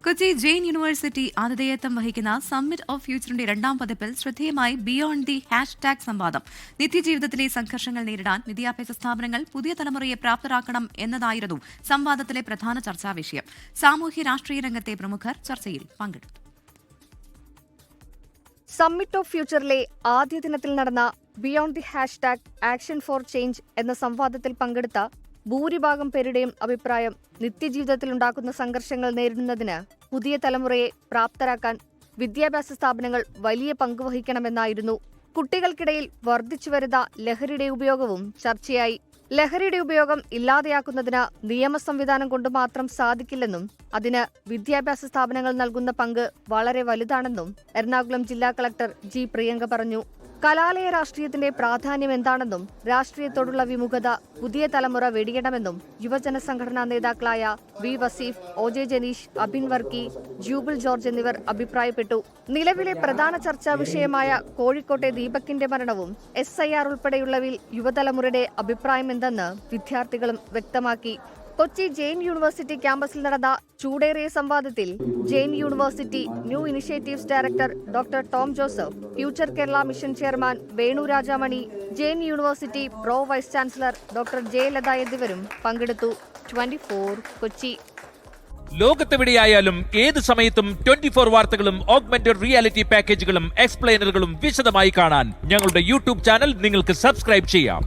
Kochi Jain university ആതിഥേയത്വം വഹിക്കുന്ന summit of ഫ്യൂച്ചറിന്റെ രണ്ടാം പതിപ്പിൽ ശ്രദ്ധേയമായി ബിയോണ്ട് ദി ഹാഷ്ടാഗ് സംവാദം. നിത്യജീവിതത്തിലെ സംഘർഷങ്ങൾ നേരിടാൻ വിദ്യാഭ്യാസ സ്ഥാപനങ്ങൾ പുതിയ തലമുറയെ പ്രാപ്തരാക്കണം എന്നതായിരുന്നു സംവാദത്തിലെ പ്രധാന ചർച്ചാ വിഷയം. സാമൂഹ്യ രാഷ്ട്രീയ രംഗത്തെ പ്രമുഖർ ചർച്ചയിൽ പങ്കെടുത്തു. സമ്മിറ്റ് ഓഫ് ഫ്യൂച്ചറിലെ ആദ്യ ദിനത്തിൽ നടന്ന beyond the hashtag action for change എന്ന സംവാദത്തിൽ പങ്കെടുത്ത ഭൂരിഭാഗം പേരുടെയും അഭിപ്രായം നിത്യജീവിതത്തിലുണ്ടാക്കുന്ന സംഘർഷങ്ങൾ നേരിടുന്നതിന് പുതിയ തലമുറയെ പ്രാപ്തരാക്കാൻ വിദ്യാഭ്യാസ സ്ഥാപനങ്ങൾ വലിയ പങ്ക് വഹിക്കണമെന്നായിരുന്നു. കുട്ടികൾക്കിടയിൽ വർദ്ധിച്ചുവരുന്ന ലഹരിയുടെ ഉപയോഗവും ചർച്ചയായി. ലഹരിയുടെ ഉപയോഗം ഇല്ലാതെയാക്കുന്നതിന് നിയമ സംവിധാനം കൊണ്ട് മാത്രം സാധിക്കില്ലെന്നും അതിന് വിദ്യാഭ്യാസ സ്ഥാപനങ്ങൾ നൽകുന്ന പങ്ക് വളരെ വലുതാണെന്നും എറണാകുളം ജില്ലാ കളക്ടർ ജി പ്രിയങ്ക പറഞ്ഞു. കലാലയ രാഷ്ട്രീയത്തിന്റെ പ്രാധാന്യം എന്താണെന്നും രാഷ്ട്രീയത്തോടുള്ള വിമുഖത പുതിയ തലമുറ വെടിയണമെന്നും യുവജന സംഘടനാ നേതാക്കളായ V Vaseef, O J Janeesh, Abin Varkey, Jubil George എന്നിവർ അഭിപ്രായപ്പെട്ടു. നിലവിലെ പ്രധാന ചർച്ചാ വിഷയമായ കോഴിക്കോട്ടെ ദീപകിന്റെ മരണവും SIR ഉൾപ്പെടെയുള്ളവയിൽ യുവതലമുറയുടെ അഭിപ്രായം എന്തെന്ന് വിദ്യാർത്ഥികളും വ്യക്തമാക്കി. കൊച്ചി ജെയിൻ യൂണിവേഴ്സിറ്റി ക്യാമ്പസിൽ നടന്ന ചൂടേറിയ സംവാദത്തിൽ Jain university new initiatives director doctor Tom Joseph, future Kerala mission chairman Venu Rajamani, Jain university pro vice chancellor doctor J Latha എന്നിവരും പങ്കെടുത്തു. 24 കൊച്ചി. ലോകത്തെവിടെയായാലും ഏത് സമയത്തും 24 വാർത്തകളും ഓഗ്മെന്റഡ് റിയാലിറ്റി പാക്കേജുകളും എക്സ്പ്ലെയിനറുകളും വിശദമായി കാണാൻ ഞങ്ങളുടെ യൂട്യൂബ് ചാനൽ നിങ്ങൾക്ക് സബ്സ്ക്രൈബ് ചെയ്യാം.